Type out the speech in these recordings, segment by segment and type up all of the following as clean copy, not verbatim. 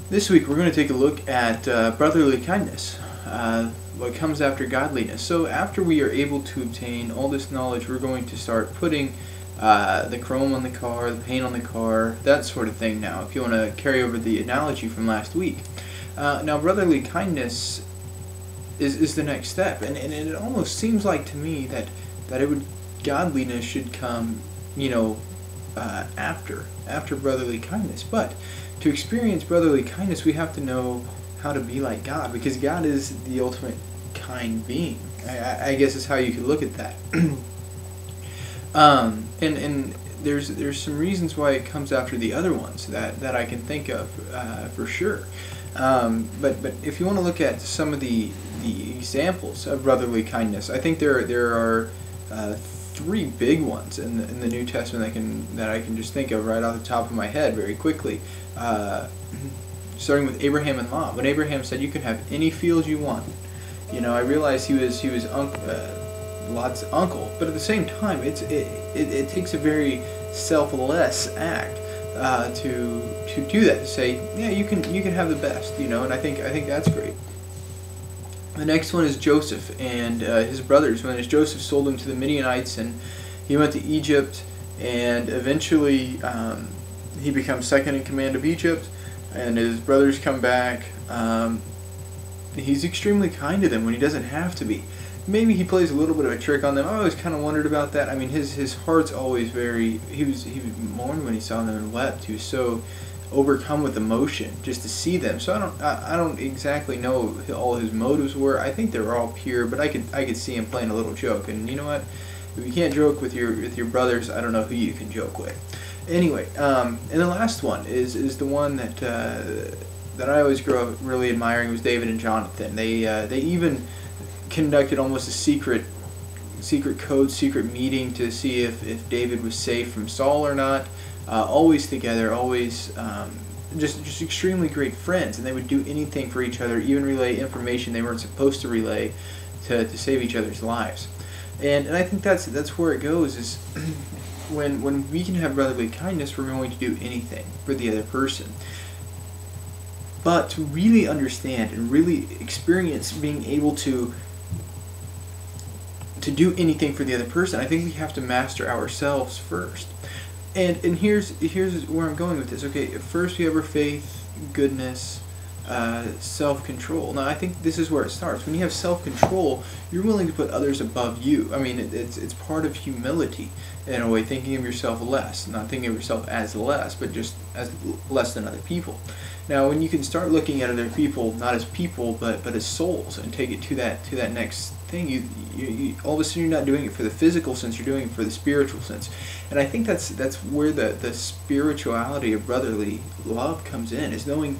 This week we're going to take a look at brotherly kindness, what comes after godliness. So after we are able to obtain all this knowledge, we're going to start putting the chrome on the car, the paint on the car, that sort of thing now, if you want to carry over the analogy from last week. Now brotherly kindness is the next step, and it almost seems like to me that godliness should come, after brotherly kindness. But to experience brotherly kindness, we have to know how to be like God, because God is the ultimate kind being. I guess is how you could look at that. And there's some reasons why it comes after the other ones that I can think of for sure. But if you want to look at some of the examples of brotherly kindness, I think there are three big ones in the New Testament that I can just think of right off the top of my head very quickly. Starting with Abraham and Lot. When Abraham said, "You can have any field you want," I realized he was Lot's uncle, but at the same time, it takes a very selfless act to do that, to say, yeah, you can have the best, and I think that's great. The next one is Joseph and his brothers. When Joseph sold him to the Midianites, and he went to Egypt, and eventually he becomes second in command of Egypt, and his brothers come back. He's extremely kind to them when he doesn't have to be. Maybe he plays a little bit of a trick on them. I always kind of wondered about that. I mean, his heart's always very. He mourned when he saw them and wept. He was so overcome with emotion just to see them. So I don't exactly know what all his motives were. I think they were all pure, but I could see him playing a little joke. And you know what? If you can't joke with your brothers, I don't know who you can joke with. Anyway, and the last one is the one that I always grew up really admiring, was David and Jonathan. They even conducted almost a secret meeting to see if David was safe from Saul or not. Always together, always just extremely great friends, and they would do anything for each other, even relay information they weren't supposed to relay to save each other's lives. And I think that's where it goes, is when we can have brotherly kindness, we're going to do anything for the other person. But to really understand and really experience being able to do anything for the other person, I think we have to master ourselves first. And here's where I'm going with this. Okay, first we have our faith, goodness, self-control. Now I think this is where it starts. When you have self-control, you're willing to put others above you. I mean, it's part of humility in a way, thinking of yourself less, not thinking of yourself as less, but just as less than other people. Now, when you can start looking at other people not as people, but as souls, and take it to that next thing, you all of a sudden you're not doing it for the physical sense, you're doing it for the spiritual sense. And I think that's where the spirituality of brotherly love comes in, is knowing,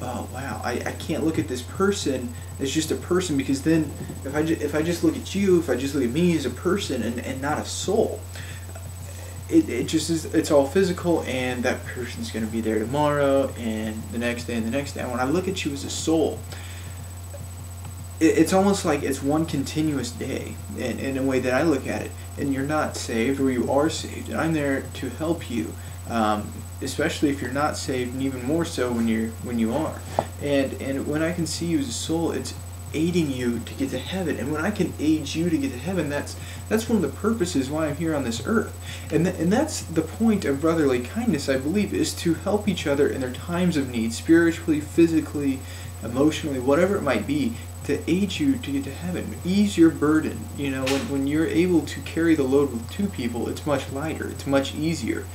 oh wow, I can't look at this person as just a person, because then if I just look at you, if I just look at me as a person and not a soul, it just is, it's all physical, and that person's going to be there tomorrow and the next day and the next day. And when I look at you as a soul, it's almost like it's one continuous day in a way that I look at it. And you're not saved, or you are saved, and I'm there to help you, especially if you're not saved, and even more so when you are. And when I can see you as a soul, it's aiding you to get to heaven. And when I can aid you to get to heaven, that's one of the purposes why I'm here on this earth. And that's the point of brotherly kindness, I believe, is to help each other in their times of need, spiritually, physically, emotionally, whatever it might be, to aid you to get to heaven, ease your burden. When you're able to carry the load with two people, it's much lighter, it's much easier.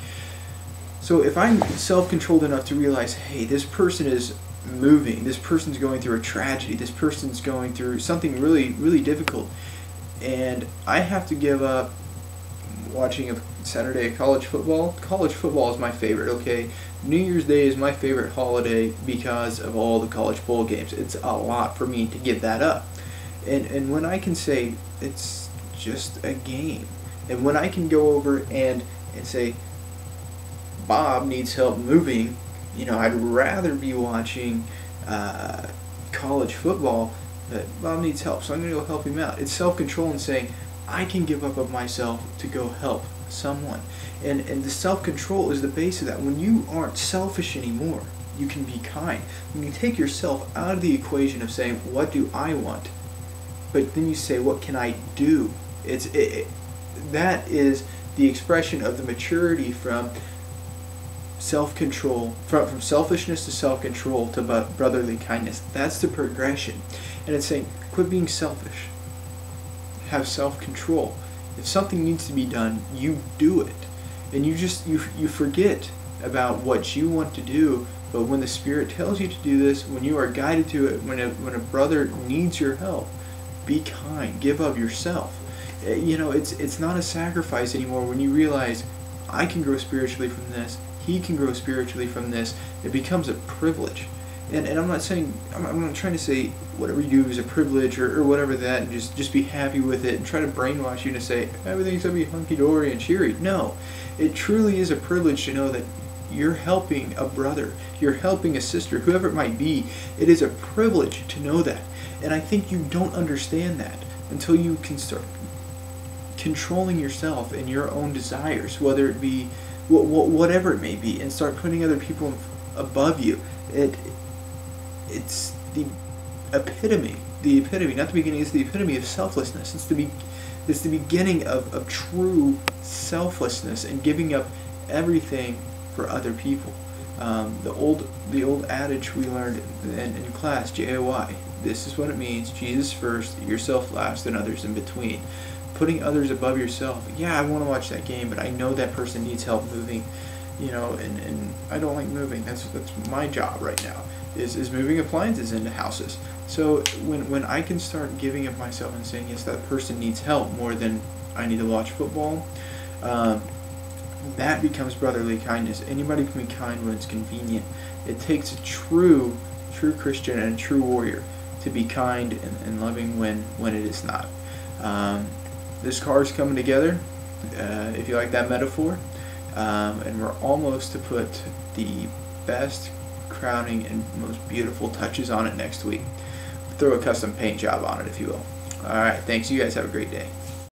So if I'm self-controlled enough to realize, hey, this person is moving, this person's going through a tragedy, this person's going through something really, really difficult, and I have to give up watching a Saturday of college football. College football is my favorite, okay? New Year's Day is my favorite holiday because of all the college bowl games. It's a lot for me to give that up. And when I can say, it's just a game, and when I can go over and say, Bob needs help moving, I'd rather be watching college football, but Bob needs help, so I'm going to go help him out. It's self-control and saying, I can give up of myself to go help someone. And the self-control is the base of that. When you aren't selfish anymore, you can be kind. When you take yourself out of the equation of saying, what do I want? But then you say, what can I do? That is the expression of the maturity from self-control, from selfishness to self-control to brotherly kindness. That's the progression. And it's saying, quit being selfish. Have self-control. If something needs to be done, you do it. And you forget about what you want to do, but when the Spirit tells you to do this, when you are guided to it, when a brother needs your help, be kind. Give of yourself. It's not a sacrifice anymore when you realize, I can grow spiritually from this, he can grow spiritually from this. It becomes a privilege. And I'm not saying, I'm not trying to say whatever you do is a privilege or whatever that, and just be happy with it and try to brainwash you to say everything's going to be hunky-dory and cheery. No, it truly is a privilege to know that you're helping a brother, you're helping a sister, whoever it might be. It is a privilege to know that. And I think you don't understand that until you can start controlling yourself and your own desires, whether it be whatever it may be, and start putting other people above you. It's the epitome, not the beginning, it's the epitome of selflessness. It's the beginning of true selflessness and giving up everything for other people. The old adage we learned in class, JOY, this is what it means: Jesus first, yourself last, and others in between. Putting others above yourself. Yeah, I want to watch that game, but I know that person needs help moving, and I don't like moving. That's my job right now, is moving appliances into houses. So when I can start giving of myself and saying, yes, that person needs help more than I need to watch football, that becomes brotherly kindness. Anybody can be kind when it's convenient. It takes a true Christian and a true warrior to be kind and loving when it is not. This car is coming together, if you like that metaphor, and we're almost to put the best crowning and most beautiful touches on it next week. Throw a custom paint job on it, if you will. Alright, thanks. You guys have a great day.